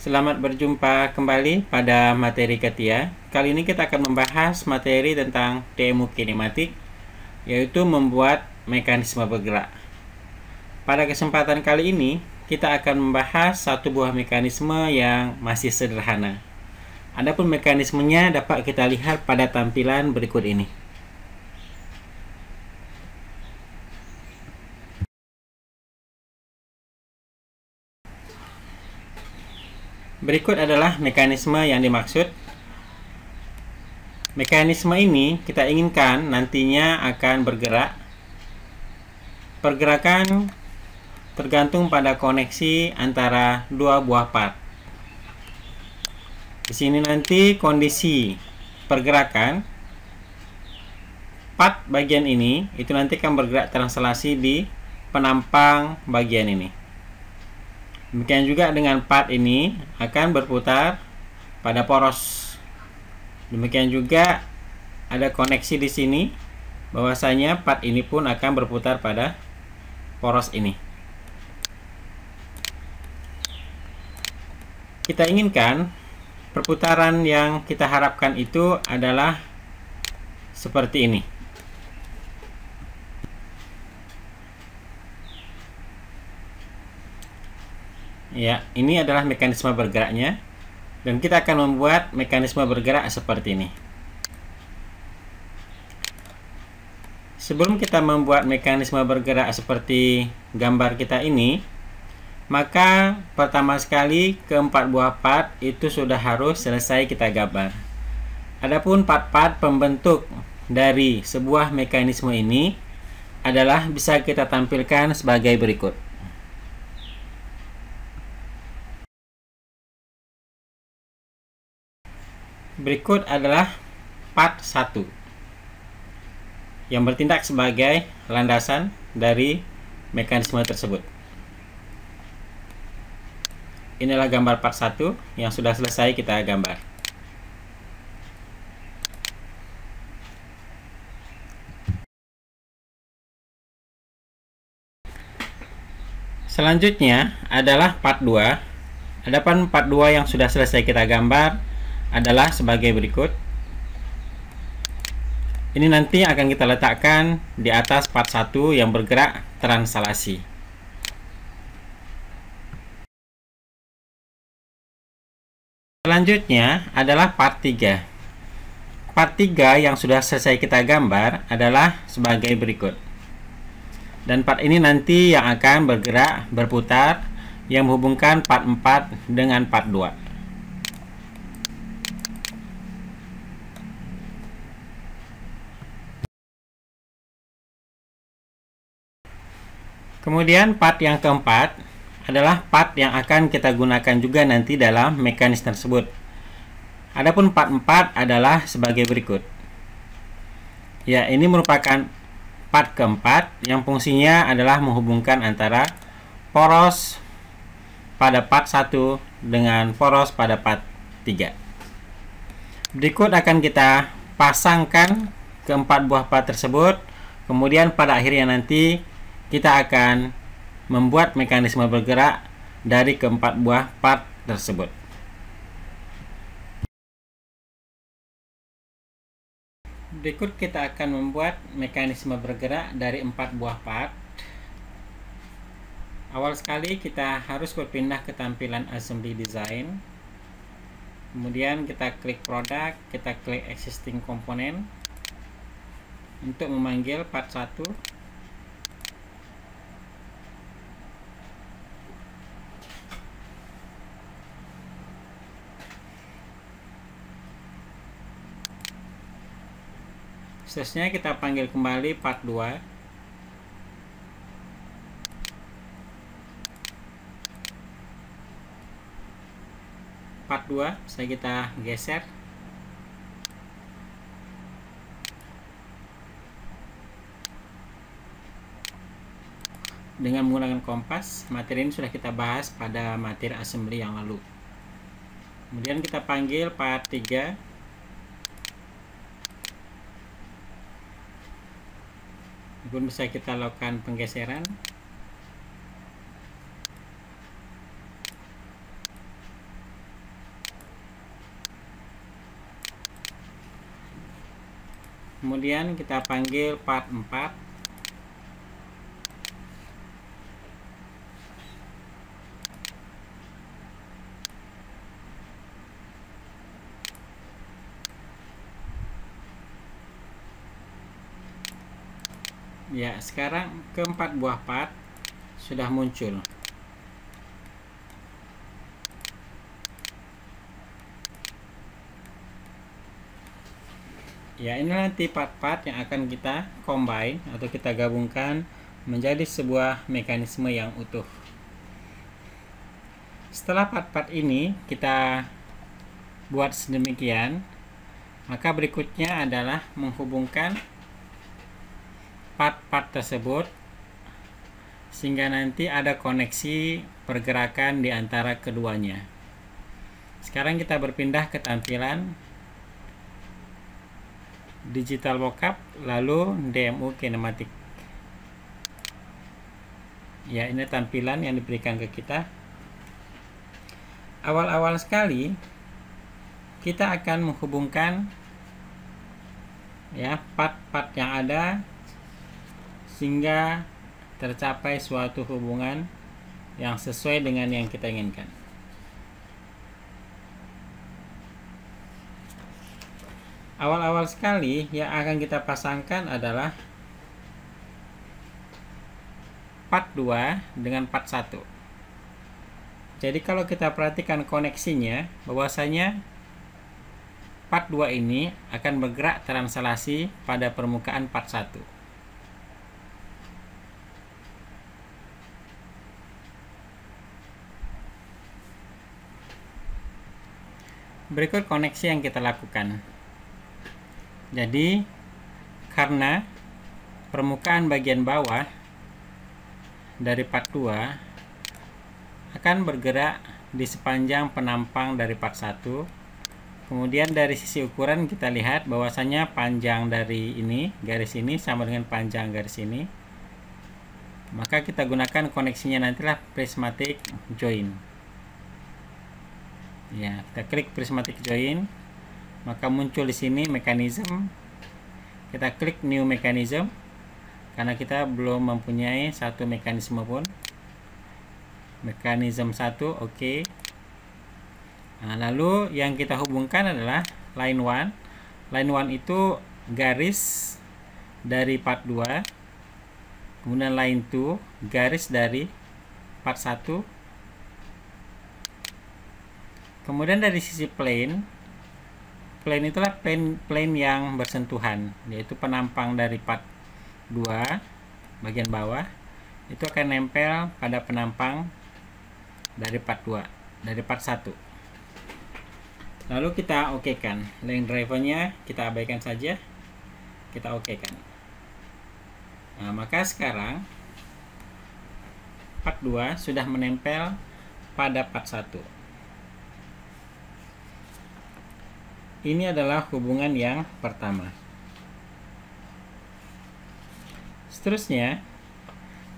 Selamat berjumpa kembali pada materi Katia. Kali ini kita akan membahas materi tentang termokinematik, yaitu membuat mekanisme bergerak. Pada kesempatan kali ini, kita akan membahas satu buah mekanisme yang masih sederhana. Adapun mekanismenya dapat kita lihat pada tampilan berikut ini. Berikut adalah mekanisme yang dimaksud. Mekanisme ini kita inginkan nantinya akan bergerak. Pergerakan tergantung pada koneksi antara dua buah part. Di sini nanti kondisi pergerakan part bagian ini itu nanti akan bergerak translasi di penampang bagian ini. Demikian juga dengan part ini akan berputar pada poros. Demikian juga ada koneksi di sini, bahwasanya part ini pun akan berputar pada poros ini. Kita inginkan perputaran yang kita harapkan itu adalah seperti ini. Ya, ini adalah mekanisme bergeraknya, dan kita akan membuat mekanisme bergerak seperti ini. Sebelum kita membuat mekanisme bergerak seperti gambar kita ini, maka pertama sekali keempat buah part itu sudah harus selesai kita gambar. Adapun part-part pembentuk dari sebuah mekanisme ini adalah bisa kita tampilkan sebagai berikut. Berikut adalah part 1 yang bertindak sebagai landasan dari mekanisme tersebut. Inilah gambar part 1 yang sudah selesai kita gambar. Selanjutnya adalah part 2. Adapun part 2 yang sudah selesai kita gambar adalah sebagai berikut. Ini nanti akan kita letakkan di atas part 1 yang bergerak translasi. Selanjutnya adalah part 3. Part 3 yang sudah selesai kita gambar adalah sebagai berikut. Dan part ini nanti yang akan bergerak berputar yang menghubungkan part 4 dengan part 2. Kemudian part yang keempat adalah part yang akan kita gunakan juga nanti dalam mekanisme tersebut. Adapun part 4 adalah sebagai berikut. Ya, ini merupakan part keempat yang fungsinya adalah menghubungkan antara poros pada part 1 dengan poros pada part 3. Berikut akan kita pasangkan keempat buah part tersebut. Kemudian pada akhirnya nanti kita akan membuat mekanisme bergerak dari keempat buah part tersebut. Berikut kita akan membuat mekanisme bergerak dari 4 buah part. Awal sekali kita harus berpindah ke tampilan assembly design. Kemudian kita klik product, kita klik existing component untuk memanggil part 1. Seterusnya kita panggil kembali part 2. Part 2 bisa kita geser. Dengan menggunakan kompas. Materi ini sudah kita bahas pada materi assembly yang lalu. Kemudian kita panggil part 3. Pun bisa kita lakukan penggeseran. Kemudian kita panggil part 4. Ya, sekarang keempat buah part sudah muncul. Ya, ini nanti part-part yang akan kita combine atau kita gabungkan menjadi sebuah mekanisme yang utuh. Setelah part-part ini kita buat sedemikian, maka berikutnya adalah menghubungkan part-part tersebut sehingga nanti ada koneksi pergerakan di antara keduanya. Sekarang kita berpindah ke tampilan digital mockup, lalu DMU kinematik. Ya, ini tampilan yang diberikan ke kita. Awal-awal sekali kita akan menghubungkan ya part-part yang ada sehingga tercapai suatu hubungan yang sesuai dengan yang kita inginkan. Awal-awal sekali yang akan kita pasangkan adalah part 2 dengan part 1. Jadi kalau kita perhatikan koneksinya, bahwasanya part 2 ini akan bergerak translasi pada permukaan part 1. Berikut koneksi yang kita lakukan. Jadi karena permukaan bagian bawah dari part 2 akan bergerak di sepanjang penampang dari part 1. Kemudian dari sisi ukuran kita lihat bahwasanya panjang dari ini, garis ini sama dengan panjang garis ini. Maka kita gunakan koneksinya nantilah prismatic join. Ya, kita klik prismatic join, maka muncul di sini mechanism. Kita klik new mechanism karena kita belum mempunyai satu mekanisme pun. Mekanisme 1, oke. Nah, lalu yang kita hubungkan adalah line 1. Line 1 itu garis dari part 2. Kemudian line 2 garis dari part 1. Kemudian dari sisi plane itulah plane yang bersentuhan, yaitu penampang dari part 2 bagian bawah itu akan nempel pada penampang dari part 2, dari part 1. Lalu kita okekan. Line drivernya kita abaikan saja, kita okekan. Nah, maka sekarang part 2 sudah menempel pada part 1. Ini adalah hubungan yang pertama. Seterusnya,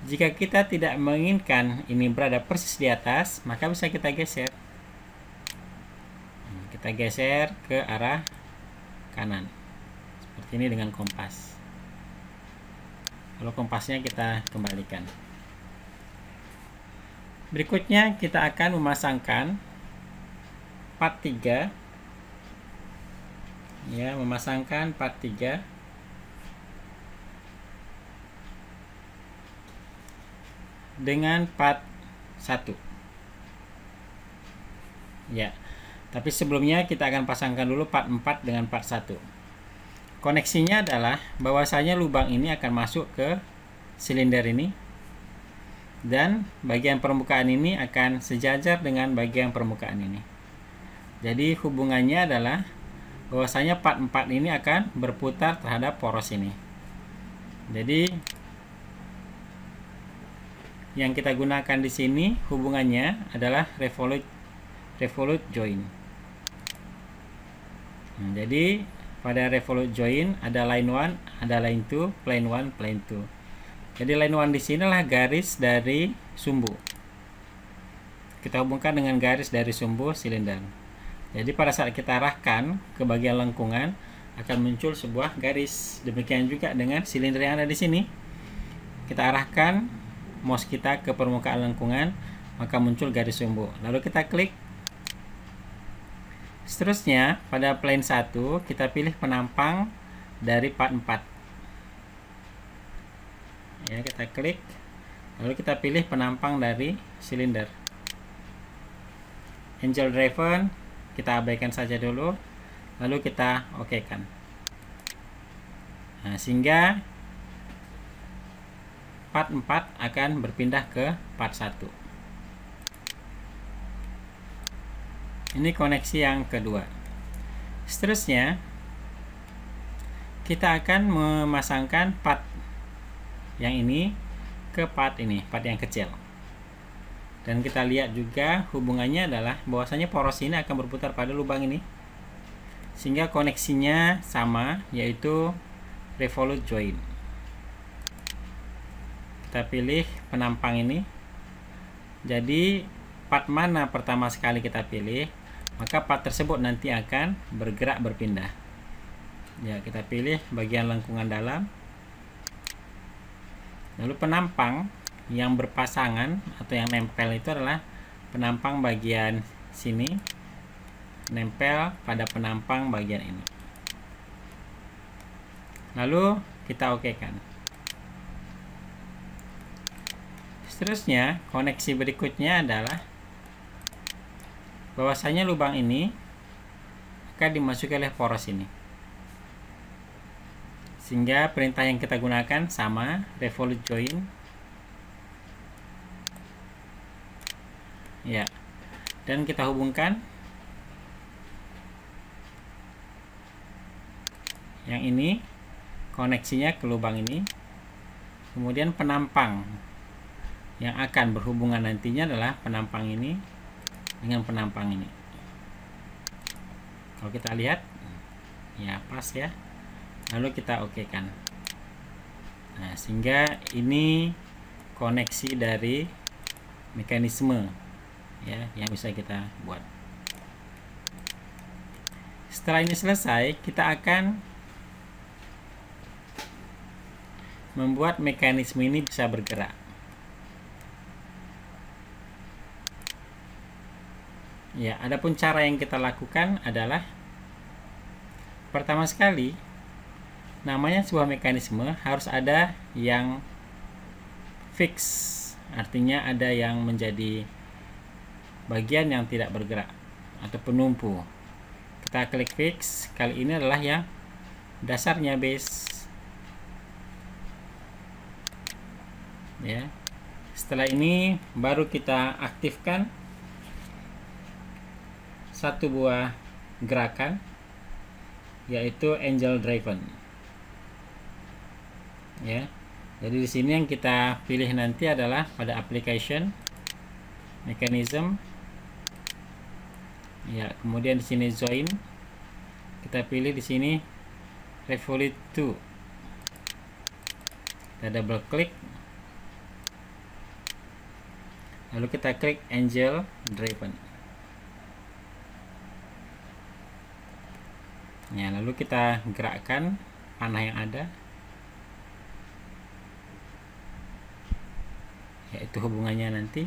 jika kita tidak menginginkan ini berada persis di atas, maka bisa kita geser. Kita geser ke arah kanan. Seperti ini dengan kompas. Lalu kompasnya kita kembalikan. Berikutnya kita akan memasangkan part 3. Ya, memasangkan part 3 dengan part 1. Ya, tapi sebelumnya kita akan pasangkan dulu part 4 dengan part 1. Koneksinya adalah bahwasanya lubang ini akan masuk ke silinder ini, dan bagian permukaan ini akan sejajar dengan bagian permukaan ini. Jadi hubungannya adalah bahwasanya part 4 ini akan berputar terhadap poros ini. Jadi yang kita gunakan di sini hubungannya adalah revolute join. Nah, jadi pada revolute join ada line 1, ada line 2, plane 1, plane 2. Jadi line 1 di sinilah garis dari sumbu. Kita hubungkan dengan garis dari sumbu silinder. Jadi pada saat kita arahkan ke bagian lengkungan, akan muncul sebuah garis. Demikian juga dengan silinder yang ada di sini. Kita arahkan mouse kita ke permukaan lengkungan, maka muncul garis sumbu. Lalu kita klik. Seterusnya, pada plane 1 kita pilih penampang dari part 4. Ya, kita klik. Lalu kita pilih penampang dari silinder. Angel driven kita abaikan saja dulu. Lalu kita okekan. Nah, sehingga part 4 akan berpindah ke part 1. Ini koneksi yang kedua. Seterusnya kita akan memasangkan part yang ini ke part ini, part yang kecil. Dan kita lihat juga hubungannya adalah bahwasanya poros ini akan berputar pada lubang ini, sehingga koneksinya sama, yaitu revolute join. Kita pilih penampang ini. Jadi part mana pertama sekali kita pilih, maka part tersebut nanti akan bergerak berpindah. Ya, kita pilih bagian lengkungan dalam. Lalu penampang yang berpasangan atau yang nempel itu adalah penampang bagian sini nempel pada penampang bagian ini. Lalu kita okekan. Seterusnya, koneksi berikutnya adalah bahwasanya lubang ini akan dimasuki oleh poros ini. Sehingga perintah yang kita gunakan sama, revolute join. Ya. Dan kita hubungkan yang ini koneksinya ke lubang ini. Kemudian penampang yang akan berhubungan nantinya adalah penampang ini dengan penampang ini. Kalau kita lihat, ya pas ya. Lalu kita okekan. Nah, sehingga ini koneksi dari mekanisme ya yang bisa kita buat. Setelah ini selesai, kita akan membuat mekanisme ini bisa bergerak. Ya, adapun cara yang kita lakukan adalah pertama sekali, namanya sebuah mekanisme harus ada yang fix, artinya ada yang menjadi bagian yang tidak bergerak atau penumpu. Kita klik fix. Kali ini adalah yang dasarnya base. Ya. Setelah ini baru kita aktifkan satu buah gerakan, yaitu angel driven. Ya. Jadi di sini yang kita pilih nanti adalah pada application, mechanism. Ya, kemudian di sini join. Kita pilih di sini revolute 2. Kita double klik. Lalu kita klik angel driven. Ya, lalu kita gerakkan panah yang ada, yaitu hubungannya nanti.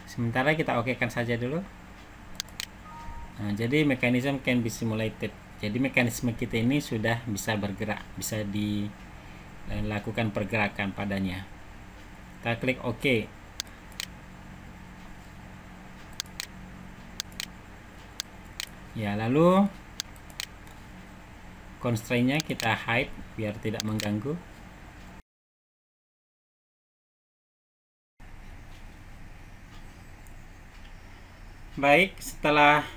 Sementara kita okekan saja dulu. Nah, jadi mechanism can be simulated. Jadi mekanisme kita ini sudah bisa bergerak, bisa dilakukan pergerakan padanya. Kita klik OK. Ya, lalu constraint-nya kita hide biar tidak mengganggu. Baik, setelah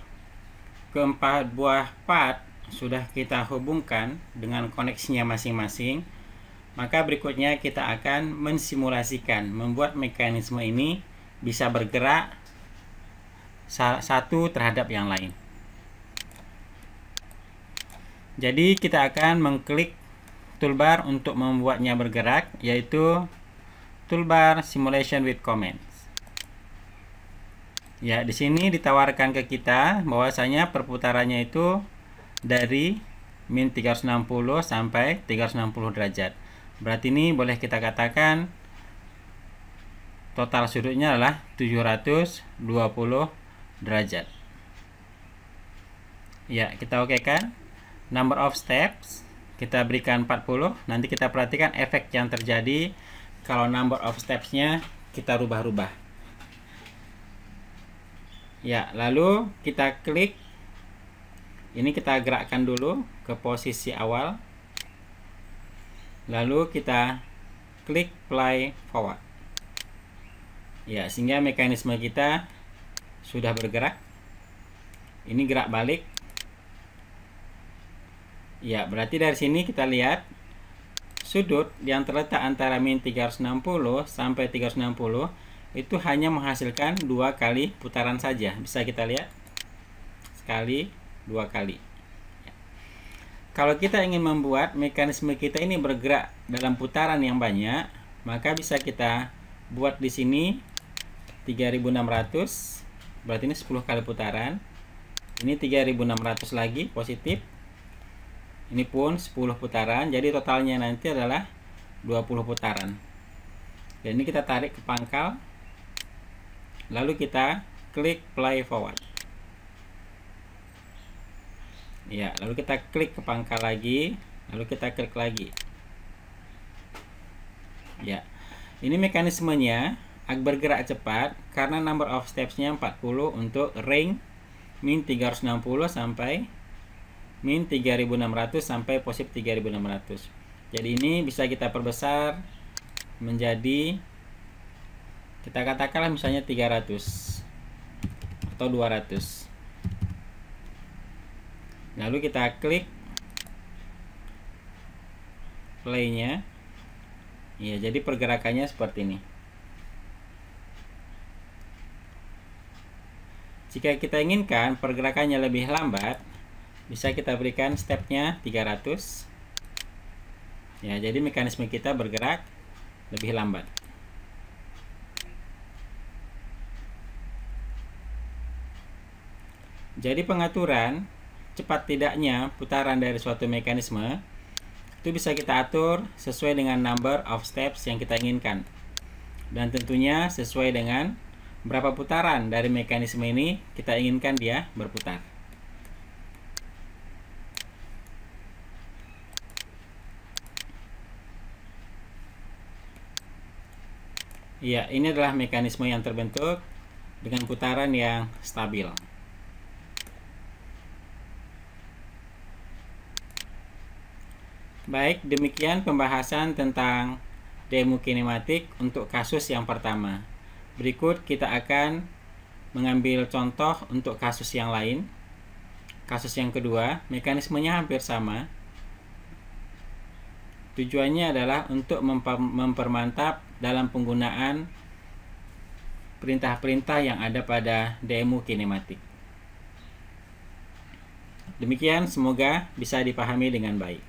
keempat buah part sudah kita hubungkan dengan koneksinya masing-masing, maka berikutnya kita akan mensimulasikan, membuat mekanisme ini bisa bergerak satu terhadap yang lain. Jadi kita akan mengklik toolbar untuk membuatnya bergerak, yaitu toolbar simulation with commands. Ya, di sini ditawarkan ke kita bahwasanya perputarannya itu dari min 360 sampai 360 derajat. Berarti ini boleh kita katakan total sudutnya adalah 720 derajat. Ya, kita oke kan? Number of steps kita berikan 40. Nanti kita perhatikan efek yang terjadi kalau number of steps-nya kita rubah-rubah. Ya, lalu kita klik. Ini kita gerakkan dulu ke posisi awal. Lalu kita klik play forward. Ya, sehingga mekanisme kita sudah bergerak. Ini gerak balik. Ya, berarti dari sini kita lihat sudut yang terletak antara min 360 sampai 360 itu hanya menghasilkan 2 kali putaran saja. Bisa kita lihat. Sekali, 2 kali. Ya. Kalau kita ingin membuat mekanisme kita ini bergerak dalam putaran yang banyak, maka bisa kita buat di sini 3600. Berarti ini 10 kali putaran. Ini 3600 lagi positif. Ini pun 10 putaran, jadi totalnya nanti adalah 20 putaran. Dan ini kita tarik ke pangkal, lalu kita klik play forward. Ya, lalu kita klik ke pangkal lagi, lalu kita klik lagi. Ya, ini mekanismenya bergerak cepat karena number of steps-nya 40 untuk range min 360 sampai min 3600 sampai positif 3600. Jadi ini bisa kita perbesar menjadi, kita katakanlah misalnya 300 atau 200. Lalu kita klik play-nya. Ya, jadi pergerakannya seperti ini. Jika kita inginkan pergerakannya lebih lambat, bisa kita berikan stepnya 300. Ya, jadi mekanisme kita bergerak lebih lambat. Jadi pengaturan cepat tidaknya putaran dari suatu mekanisme itu bisa kita atur sesuai dengan number of steps yang kita inginkan. Dan tentunya sesuai dengan berapa putaran dari mekanisme ini kita inginkan dia berputar. Ya, ini adalah mekanisme yang terbentuk dengan putaran yang stabil. Baik, demikian pembahasan tentang demo kinematik untuk kasus yang pertama. Berikut kita akan mengambil contoh untuk kasus yang lain. Kasus yang kedua, mekanismenya hampir sama. Tujuannya adalah untuk mempermantap dalam penggunaan perintah-perintah yang ada pada demo kinematik. Demikian, semoga bisa dipahami dengan baik.